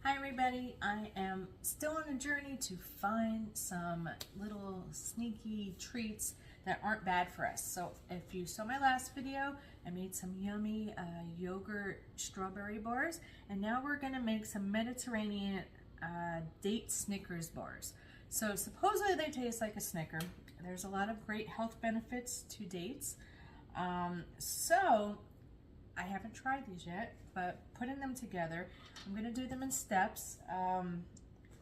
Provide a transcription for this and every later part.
Hi everybody, I am still on a journey to find some little sneaky treats that aren't bad for us. So if you saw my last video, I made some yummy yogurt strawberry bars, and now we're gonna make some Mediterranean date Snickers bars. So supposedly they taste like a Snicker. There's a lot of great health benefits to dates. So I haven't tried these yet, but putting them together, I'm going to do them in steps.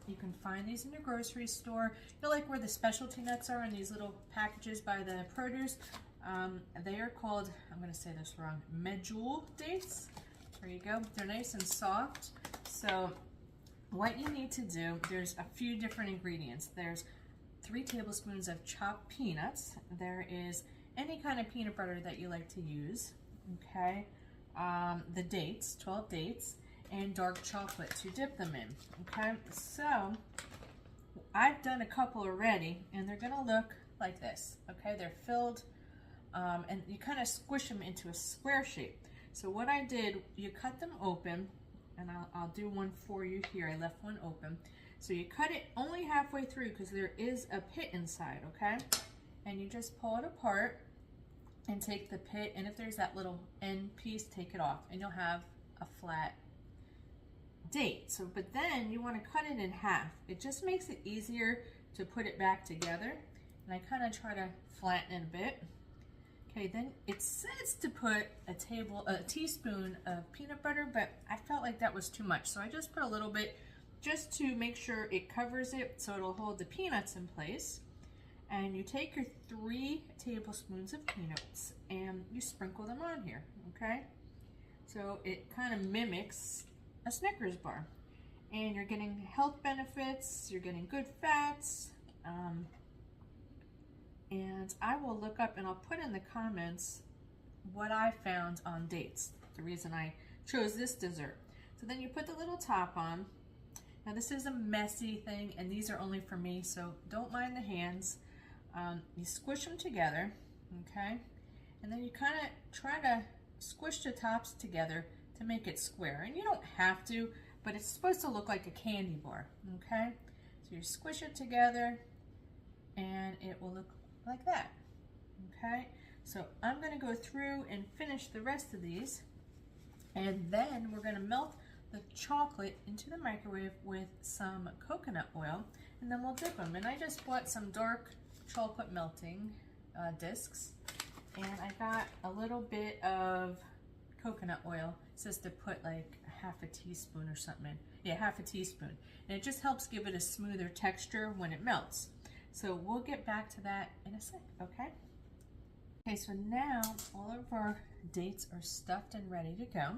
You can find these in your grocery store. You know, like where the specialty nuts are in these little packages by the produce. They are called, I'm going to say this wrong, Medjool dates. There you go. They're nice and soft. So what you need to do, there's a few different ingredients. There's 3 tablespoons of chopped peanuts. There is any kind of peanut butter that you like to use. Okay. The dates, 12 dates, and dark chocolate to dip them in. Okay, so I've done a couple already, and they're gonna look like this. Okay, they're filled, and you kind of squish them into a square shape. So what I did, you cut them open, and I'll do one for you here. I left one open. So you cut it only halfway through because there is a pit inside, okay? And you just pull it apart and take the pit, and if there's that little end piece, take it off, and you'll have a flat date. So, but then you want to cut it in half. It just makes it easier to put it back together, and I kind of try to flatten it a bit. Okay, then it says to put a teaspoon of peanut butter, but I felt like that was too much, so I just put a little bit just to make sure it covers it so it'll hold the peanuts in place. And you take your 3 tablespoons of peanuts and you sprinkle them on here, okay? So it kind of mimics a Snickers bar. And you're getting health benefits, you're getting good fats, and I will look up and I'll put in the comments what I found on dates, the reason I chose this dessert. So then you put the little top on. Now this is a messy thing, and these are only for me, so don't mind the hands. You squish them together, okay? And then you kind of try to squish the tops together to make it square. And you don't have to, but it's supposed to look like a candy bar, okay? So you squish it together and it will look like that, okay? So I'm gonna go through and finish the rest of these, and then we're gonna melt the chocolate into the microwave with some coconut oil, and then we'll dip them. And I just bought some dark chocolate melting discs, and I got a little bit of coconut oil. It says to put like half a teaspoon or something in. Yeah, half a teaspoon, and it just helps give it a smoother texture when it melts. So we'll get back to that in a sec, okay? Okay, so now all of our dates are stuffed and ready to go.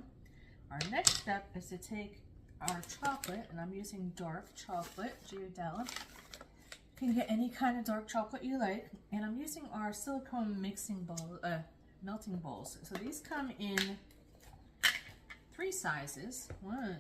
Our next step is to take our chocolate, and I'm using dark chocolate, Ghirardelli. You can get any kind of dark chocolate you like, and I'm using our silicone mixing bowl, melting bowls. So these come in 3 sizes, 1,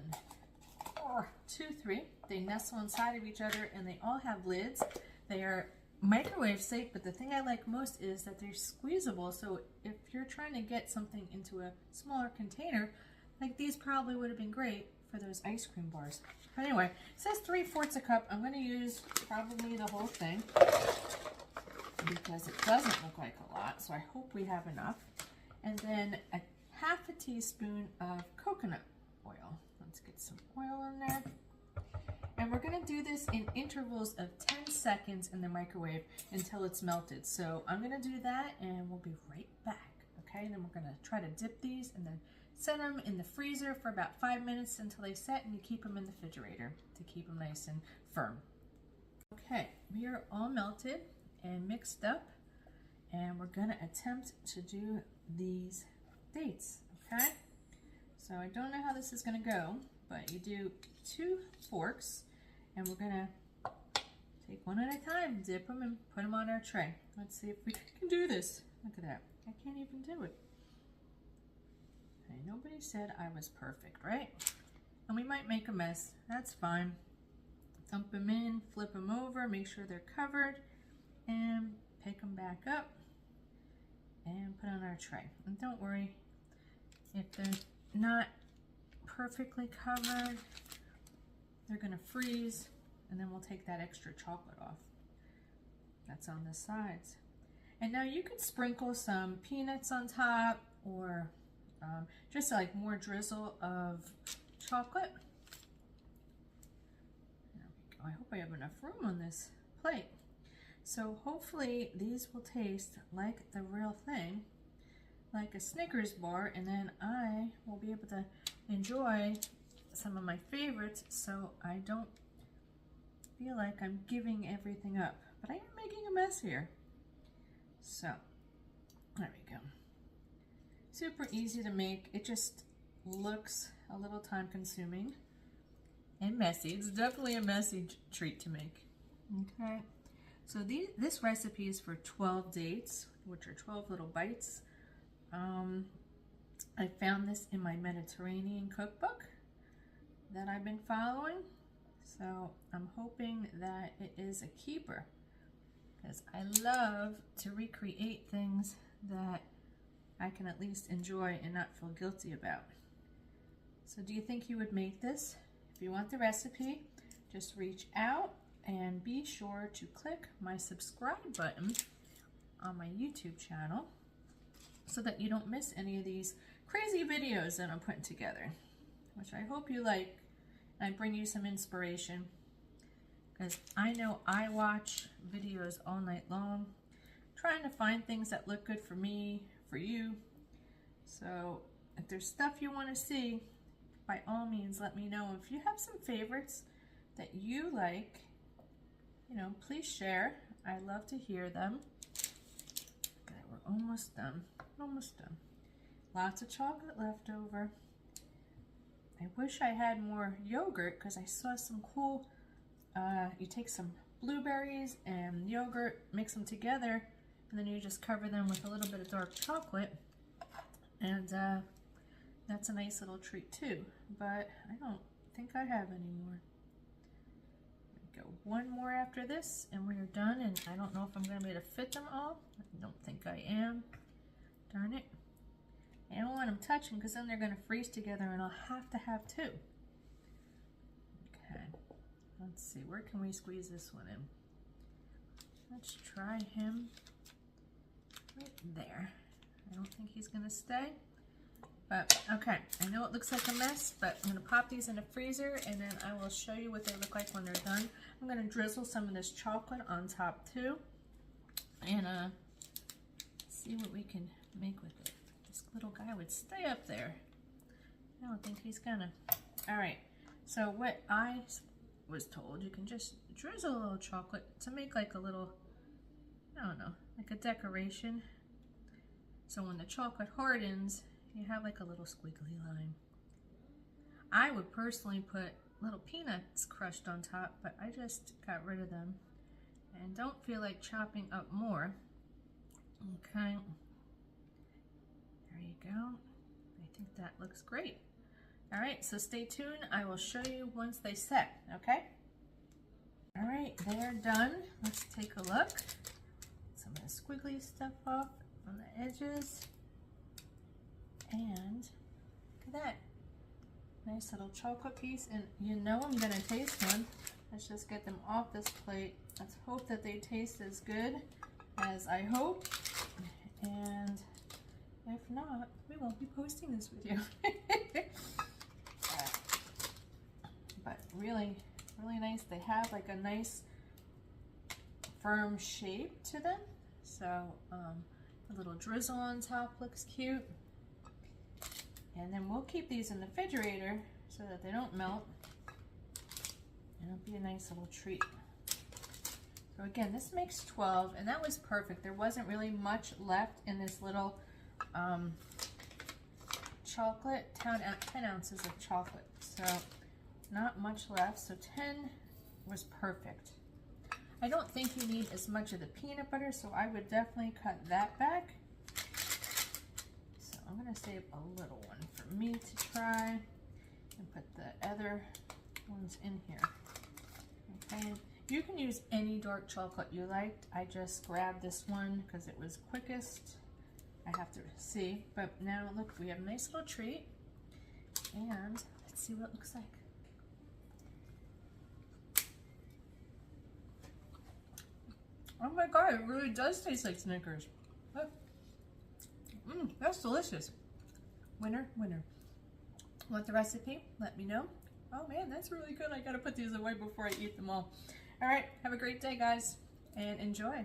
2, 3. They nestle inside of each other, and they all have lids. They are microwave safe, but the thing I like most is that they're squeezable. So if you're trying to get something into a smaller container, like these probably would have been great for those ice cream bars. But anyway, it says 3/4 a cup. I'm going to use probably the whole thing because it doesn't look like a lot, so I hope we have enough. And then a half a teaspoon of coconut oil. Let's get some oil in there. And we're going to do this in intervals of 10 seconds in the microwave until it's melted. So I'm going to do that, and we'll be right back. Okay, and then we're going to try to dip these and then set them in the freezer for about 5 minutes until they set, and you keep them in the refrigerator to keep them nice and firm. Okay, we are all melted and mixed up, and we're going to attempt to do these dates, okay? So I don't know how this is going to go, but you do 2 forks, and we're going to take one at a time, dip them, and put them on our tray. Let's see if we can do this. Look at that. I can't even do it. Nobody said I was perfect, right? And we might make a mess. That's fine. Dump them in, flip them over, make sure they're covered, and pick them back up and put on our tray. And don't worry if they're not perfectly covered. they're gonna freeze, and then we'll take that extra chocolate off that's on the sides. And now you could sprinkle some peanuts on top, or just like more drizzle of chocolate. There we go. I hope I have enough room on this plate. So hopefully these will taste like the real thing, like a Snickers bar, and then I will be able to enjoy some of my favorites so I don't feel like I'm giving everything up. But I am making a mess here. So, there we go. Super easy to make. It just looks a little time consuming and messy. It's definitely a messy treat to make. Okay, so this recipe is for 12 dates, which are 12 little bites. I found this in my Mediterranean cookbook that I've been following, so I'm hoping that it is a keeper, because I love to recreate things that I can at least enjoy and not feel guilty about. So do you think you would make this? If you want the recipe, just reach out and be sure to click my subscribe button on my YouTube channel so that you don't miss any of these crazy videos that I'm putting together, which I hope you like and bring you some inspiration, because I know I watch videos all night long trying to find things that look good for me, for you. So if there's stuff you want to see, by all means let me know. If you have some favorites that you like, you know, please share. I love to hear them. Okay, we're almost done. Almost done. Lots of chocolate left over. I wish I had more yogurt, because I saw some cool, you take some blueberries and yogurt, mix them together, and then you just cover them with a little bit of dark chocolate, and that's a nice little treat too. But I don't think I have any more. Go one more after this and we're done, and I don't know if I'm going to be able to fit them all. I don't think I am. Darn it. I don't want them touching, because then they're going to freeze together and I'll have to have two. Okay, let's see, where can we squeeze this one in? Let's try him right there. I don't think he's going to stay. But okay, I know it looks like a mess, but I'm going to pop these in the freezer and then I will show you what they look like when they're done. I'm going to drizzle some of this chocolate on top too, and see what we can make with it. This little guy would stay up there. I don't think he's gonna. All right, so what I was told, you can just drizzle a little chocolate to make like a little, I don't know, like a decoration. So when the chocolate hardens, you have like a little squiggly line. I would personally put little peanuts crushed on top, but I just got rid of them and don't feel like chopping up more. Okay, there you go. I think that looks great. All right, so stay tuned. I will show you once they set, okay? All right, they're done. Let's take a look. Some of the squiggly stuff off on the edges. And look at that. Nice little chocolate piece. And you know I'm gonna taste one. Let's just get them off this plate. Let's hope that they taste as good as I hope. And if not, we won't be posting this video. But really, really nice. They have like a nice firm shape to them. So a little drizzle on top looks cute. And then we'll keep these in the refrigerator so that they don't melt. And it'll be a nice little treat. So again, this makes 12, and that was perfect. There wasn't really much left in this little chocolate, 10 ounces of chocolate. So not much left, so 10 was perfect. I don't think you need as much of the peanut butter, so I would definitely cut that back. So I'm gonna save a little one for me to try and put the other ones in here. Okay, you can use any dark chocolate you liked. I just grabbed this one because it was quickest. I have to see, but now look, we have a nice little treat, and let's see what it looks like. Oh my God, it really does taste like Snickers. That's delicious. Winner, winner. Want the recipe? Let me know. Oh man, that's really good. I gotta put these away before I eat them all. All right, have a great day, guys, and enjoy.